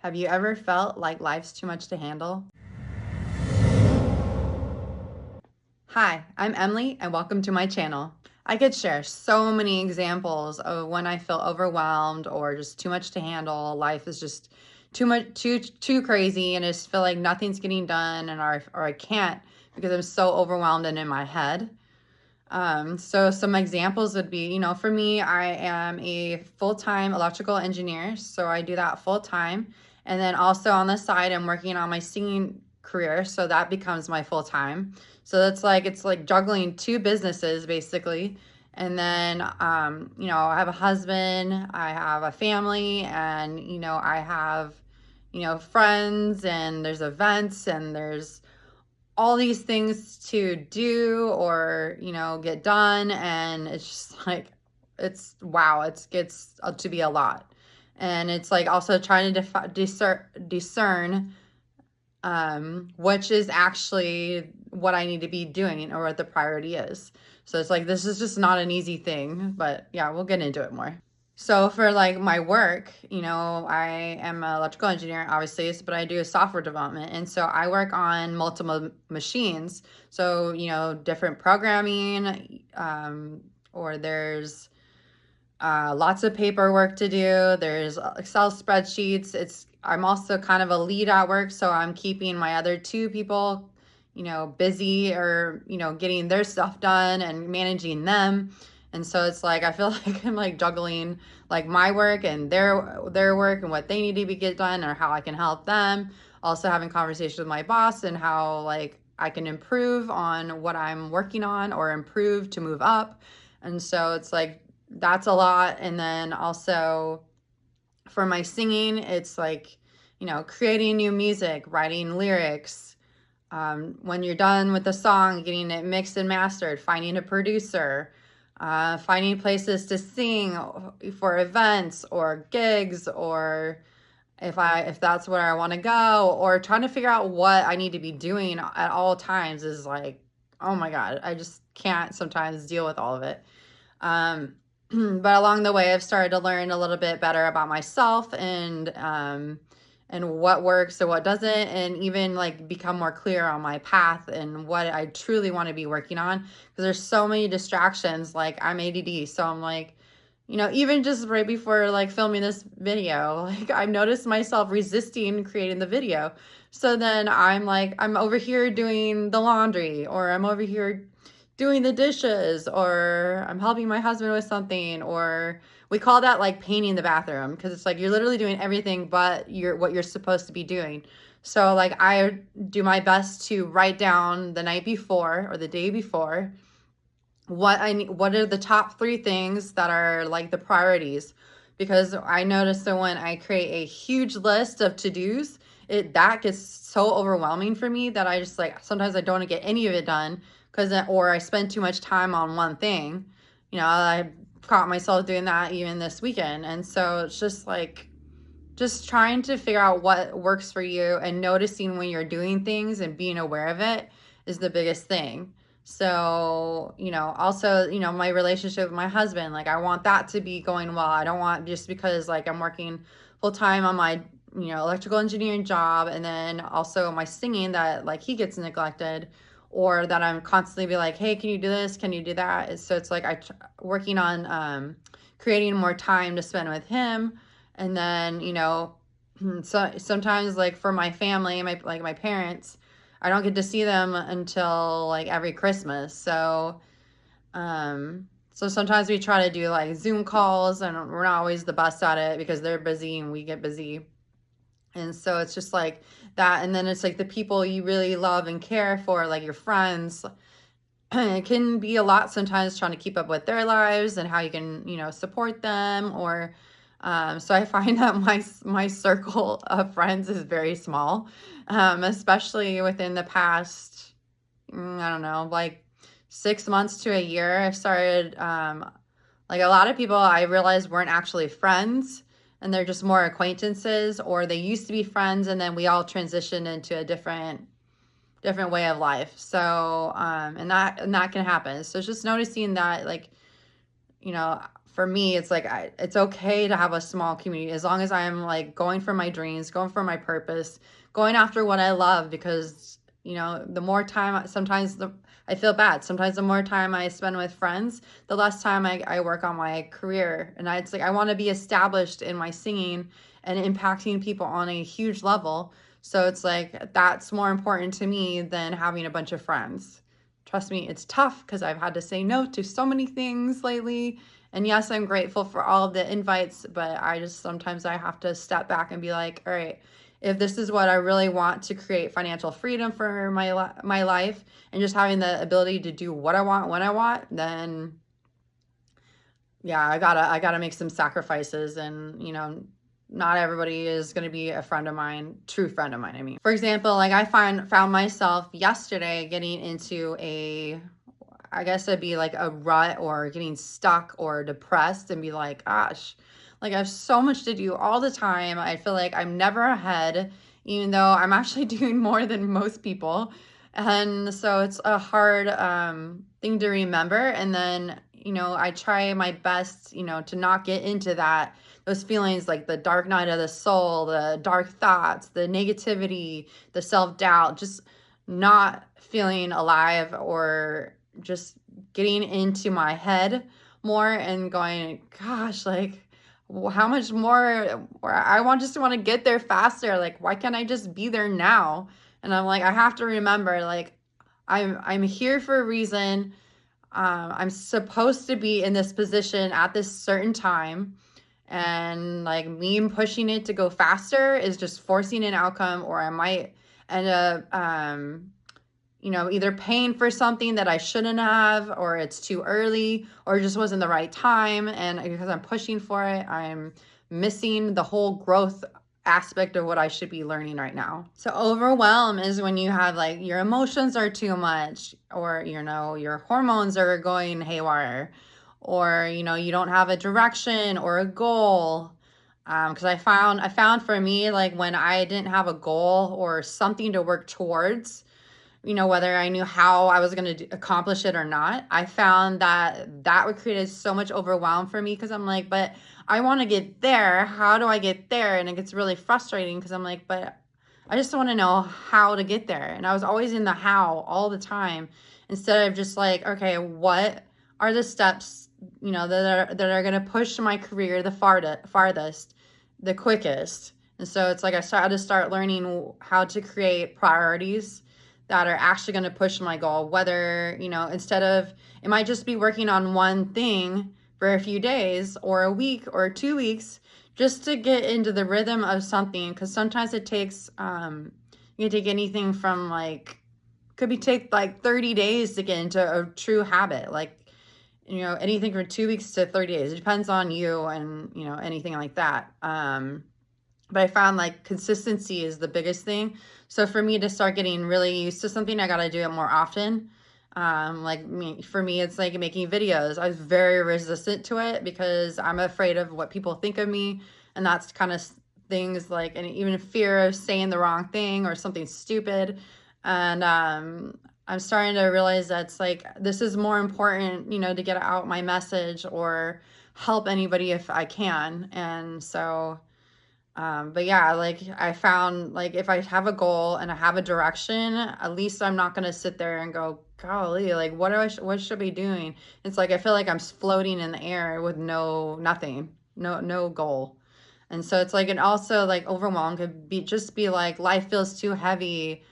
Have you ever felt like life's too much to handle? Hi, I'm Emily and welcome to my channel. I could share so many examples of when I feel overwhelmed or just too much to handle. Life is just too crazy and I just feel like nothing's getting done and or I can't because I'm so overwhelmed and in my head. So some examples would be, for me, I am a full-time electrical engineer, so I do that full time. And then also on the side, I'm working on my singing career, so that becomes my full time. So it's like juggling two businesses basically. And then, I have a husband, I have a family, and, I have, friends, and there's events, and there's all these things to do or get done, and it's just like it's wow, it's gets to be a lot. And it's like also trying to discern which is actually what I need to be doing or what the priority is. So it's like this is just not an easy thing, but yeah, we'll get into it more. So for like my work, I am an electrical engineer, obviously, but I do software development. And so I work on multiple machines. So, different programming, or there's lots of paperwork to do. There's Excel spreadsheets. I'm also kind of a lead at work, so I'm keeping my other two people, busy or, getting their stuff done and managing them. And so it's like I feel like I'm like juggling like my work and their work and what they need to be get done or how I can help them. Also having conversations with my boss and how like I can improve on what I'm working on or improve to move up. And so it's like that's a lot. And then also for my singing, it's like, creating new music, writing lyrics. When you're done with the song, getting it mixed and mastered, finding a producer, finding places to sing for events or gigs, or if that's where I want to go, or trying to figure out what I need to be doing at all times is like, oh my God, I just can't sometimes deal with all of it. But along the way, I've started to learn a little bit better about myself and what works and what doesn't, and even like become more clear on my path and what I truly want to be working on. Because there's so many distractions. Like I'm ADD, so I'm like, even just right before like filming this video, like I noticed myself resisting creating the video. So then I'm like, I'm over here doing the laundry, or I'm over here doing the dishes, or I'm helping my husband with something, or we call that like painting the bathroom, because it's like you're literally doing everything but what you're supposed to be doing. So like I do my best to write down the night before or the day before what I need, what are the top three things that are like the priorities, because I notice that when I create a huge list of to-dos, that gets so overwhelming for me that I just like sometimes I don't get any of it done because or I spend too much time on one thing. I caught myself doing that even this weekend. And so it's just like just trying to figure out what works for you and noticing when you're doing things and being aware of it is the biggest thing. So, also, my relationship with my husband, like I want that to be going well. I don't want just because like I'm working full time on my, electrical engineering job, and then also my singing that like he gets neglected, or that I'm constantly be like, hey, can you do this? Can you do that? So it's like working on creating more time to spend with him. And then, so sometimes like for my family, my parents, I don't get to see them until like every Christmas. So sometimes we try to do like Zoom calls, and we're not always the best at it because they're busy and we get busy. And so it's just like that. And then it's like the people you really love and care for, like your friends, it can be a lot sometimes trying to keep up with their lives and how you can, support them. Or so I find that my circle of friends is very small, especially within the past, I don't know, like 6 months to a year. I've started like a lot of people I realized weren't actually friends, and they're just more acquaintances, or they used to be friends and then we all transitioned into a different way of life. So and that can happen. So it's just noticing that, like, for me, it's like it's okay to have a small community as long as I'm like going for my dreams, going for my purpose, going after what I love. Because the more time, sometimes I feel bad. Sometimes the more time I spend with friends, the less time I work on my career. And it's like I want to be established in my singing and impacting people on a huge level. So it's like that's more important to me than having a bunch of friends. Trust me, it's tough because I've had to say no to so many things lately. And yes, I'm grateful for all of the invites, but sometimes I have to step back and be like, all right, if this is what I really want to create financial freedom for my life and just having the ability to do what I want when I want, then yeah, I gotta make some sacrifices. And not everybody is going to be a friend of mine, true friend of mine. I mean, for example, like I found myself yesterday getting into I guess it'd be like a rut or getting stuck or depressed and be like, gosh, like I have so much to do all the time. I feel like I'm never ahead, even though I'm actually doing more than most people. And so it's a hard thing to remember. And then, I try my best, to not get into those feelings like the dark night of the soul, the dark thoughts, the negativity, the self-doubt, just not feeling alive or just getting into my head more and going, gosh, like how much more, or just want to get there faster. Like, why can't I just be there now? And I'm like, I have to remember, like, I'm here for a reason. I'm supposed to be in this position at this certain time. And like me pushing it to go faster is just forcing an outcome, or I might end up, either paying for something that I shouldn't have, or it's too early, or it just wasn't the right time. And because I'm pushing for it, I'm missing the whole growth aspect of what I should be learning right now. So overwhelm is when you have like your emotions are too much, or your hormones are going haywire, or you don't have a direction or a goal. Because I found for me, like when I didn't have a goal or something to work towards, whether I knew how I was going to accomplish it or not, I found that would create so much overwhelm for me, because I'm like, but I want to get there. How do I get there? And it gets really frustrating because I'm like, but I just want to know how to get there. And I was always in the how all the time, instead of just like, okay, what are the steps, that are going to push my career the farthest, the quickest. And so it's like I started to start learning how to create priorities that are actually going to push my goal. Whether, instead of, it might just be working on one thing for a few days or a week or 2 weeks, just to get into the rhythm of something. Because sometimes it takes, you can take anything from take like 30 days to get into a true habit. Like, anything from 2 weeks to 30 days. It depends on you and, anything like that. But I found like consistency is the biggest thing. So for me to start getting really used to something, I got to do it more often. For me, it's like making videos. I was very resistant to it because I'm afraid of what people think of me. And that's kind of things like, and even fear of saying the wrong thing or something stupid. And I'm starting to realize that's like, this is more important, to get out my message or help anybody if I can. And so, but yeah, like I found, like if I have a goal and I have a direction, at least I'm not going to sit there and go, golly, like what should I be doing? It's like I feel like I'm floating in the air with nothing, no goal. And so it's like, and also like overwhelm could be like life feels too heavy,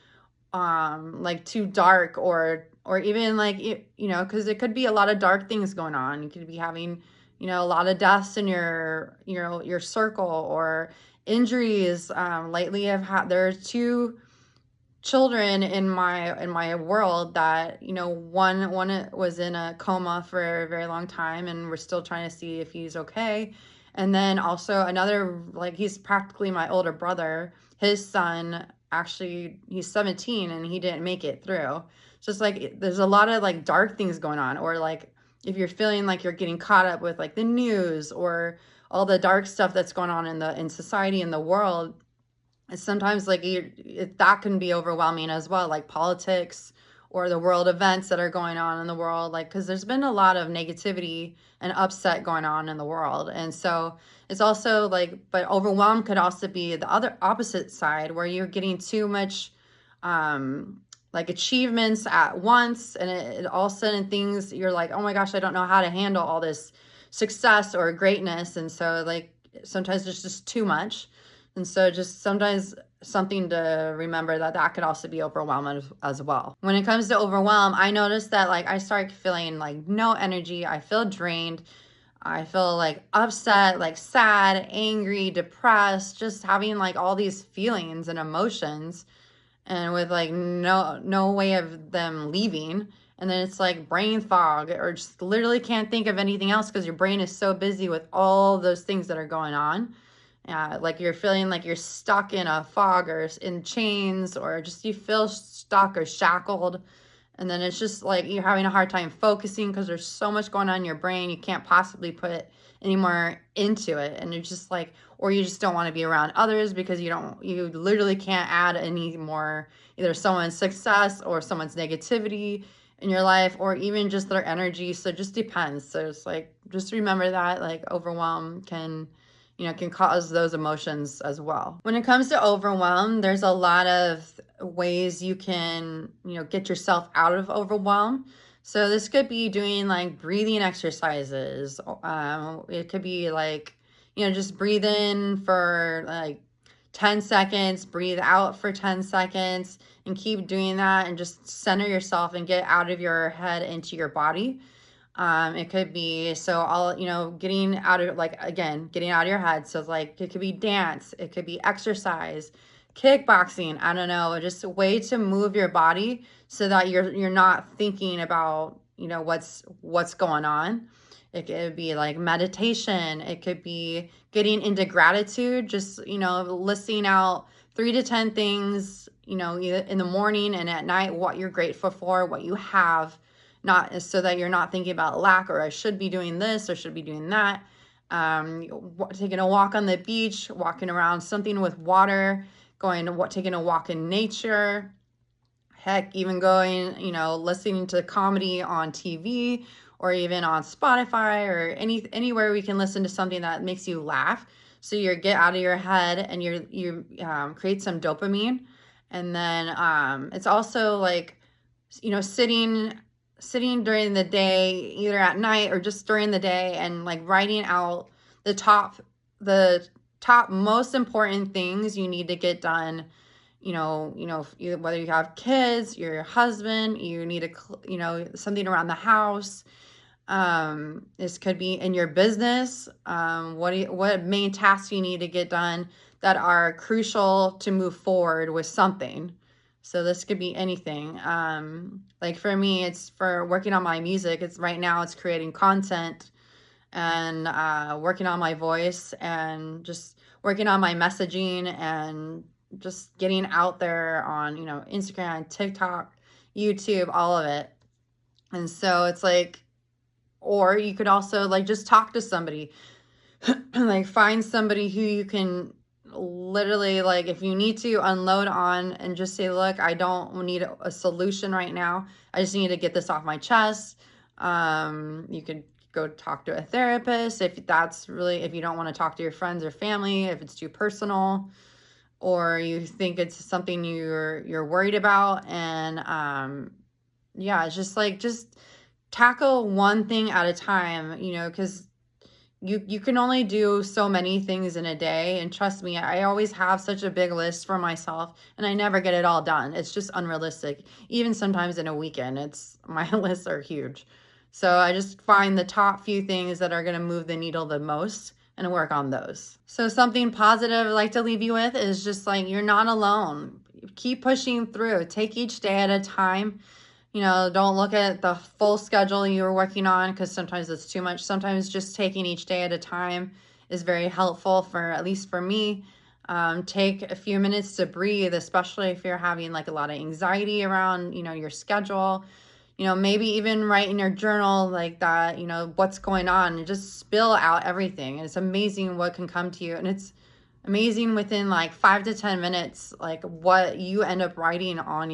like too dark, or even like because it could be a lot of dark things going on. You could be having a lot of deaths in your circle, or injuries. Lately there are two children in my world that one was in a coma for a very long time, and we're still trying to see if he's okay. And then also another, like he's practically my older brother, his son, actually he's 17 and he didn't make it through. So it's like there's a lot of like dark things going on, or like if you're feeling like you're getting caught up with like the news or all the dark stuff that's going on in society, in the world, and sometimes like that can be overwhelming as well, like politics or the world events that are going on in the world, like, because there's been a lot of negativity and upset going on in the world. And so it's also like, but overwhelm could also be the other opposite side, where you're getting too much like achievements at once, and it all of a sudden things, you're like, oh my gosh, I don't know how to handle all this success or greatness. And so like sometimes it's just too much. And so just sometimes something to remember, that that could also be overwhelming as well. When it comes to overwhelm, I noticed that like I start feeling like no energy. I feel drained. I feel like upset, like sad, angry, depressed, just having like all these feelings and emotions, and with like no way of them leaving. And then it's like brain fog, or just literally can't think of anything else because your brain is so busy with all those things that are going on. Like you're feeling like you're stuck in a fog or in chains, or just you feel stuck or shackled. And then it's just like you're having a hard time focusing because there's so much going on in your brain. You can't possibly put any more into it. And you're just like, or you just don't want to be around others because you literally can't add any more, either someone's success or someone's negativity in your life, or even just their energy. So it just depends. So it's like, just remember that like overwhelm can, can cause those emotions as well. When it comes to overwhelm, there's a lot of ways you can, get yourself out of overwhelm. So this could be doing like breathing exercises. It could be like, just breathe in for like 10 seconds, breathe out for 10 seconds, and keep doing that, and just center yourself and get out of your head into your body. It could be, so all, getting out of, like, again, getting out of your head. So like, it could be dance, it could be exercise, kickboxing, I don't know, just a way to move your body so that you're not thinking about, what's going on. It could be like meditation. It could be getting into gratitude, just, listing out 3 to 10 things, either in the morning and at night, what you're grateful for, what you have, not so that you're not thinking about lack, or I should be doing this or should be doing that. Taking a walk on the beach, walking around something with water, taking a walk in nature. Heck, even going, listening to comedy on TV, or even on Spotify, or anywhere we can listen to something that makes you laugh. So you get out of your head, and you create some dopamine. And then it's also like, sitting during the day, either at night or just during the day, and like writing out the top most important things you need to get done. Whether you have kids, your husband, you need something around the house. This could be in your business. What main tasks you need to get done that are crucial to move forward with something. So this could be anything. Like for me, it's for working on my music. Right now it's creating content, and working on my voice, and just working on my messaging, and just getting out there on, Instagram, TikTok, YouTube, all of it. And so it's like, or you could also like just talk to somebody, like find somebody who you can literally, like, if you need to unload on, and just say, look, I don't need a solution right now. I just need to get this off my chest. You could go talk to a therapist if you don't want to talk to your friends or family, if it's too personal, or you think it's something you're worried about. And yeah, it's just like, just tackle one thing at a time, because you can only do so many things in a day. And trust me, I always have such a big list for myself, and I never get it all done. It's just unrealistic. Even sometimes in a weekend, my lists are huge. So I just find the top few things that are going to move the needle the most and work on those. So something positive I'd like to leave you with is just like, you're not alone. Keep pushing through. Take each day at a time. Don't look at the full schedule you're working on, because sometimes it's too much. Sometimes just taking each day at a time is very helpful, at least for me. Take a few minutes to breathe, especially if you're having like a lot of anxiety around, your schedule. Maybe even write in your journal like that, what's going on, and just spill out everything. And it's amazing what can come to you. And it's amazing within like 5 to 10 minutes, like what you end up writing in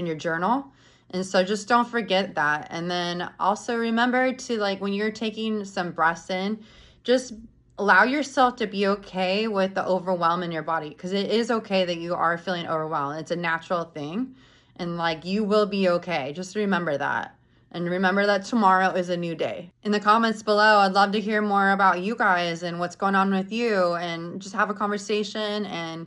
your journal. And so just don't forget that. And then also remember to, like, when you're taking some breaths in, just allow yourself to be okay with the overwhelm in your body, because it is okay that you are feeling overwhelmed. It's a natural thing. And like, you will be okay. Just remember that. And remember that tomorrow is a new day. In the comments below, I'd love to hear more about you guys and what's going on with you, and just have a conversation. And,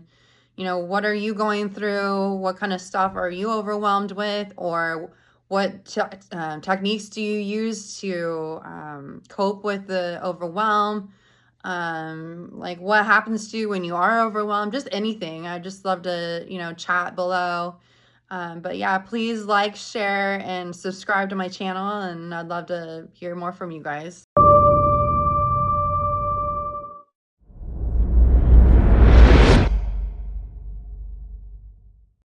what are you going through? What kind of stuff are you overwhelmed with? Or what techniques do you use to cope with the overwhelm? Like, what happens to you when you are overwhelmed? Just anything. I just love to, chat below. But yeah, please like, share, and subscribe to my channel, and I'd love to hear more from you guys.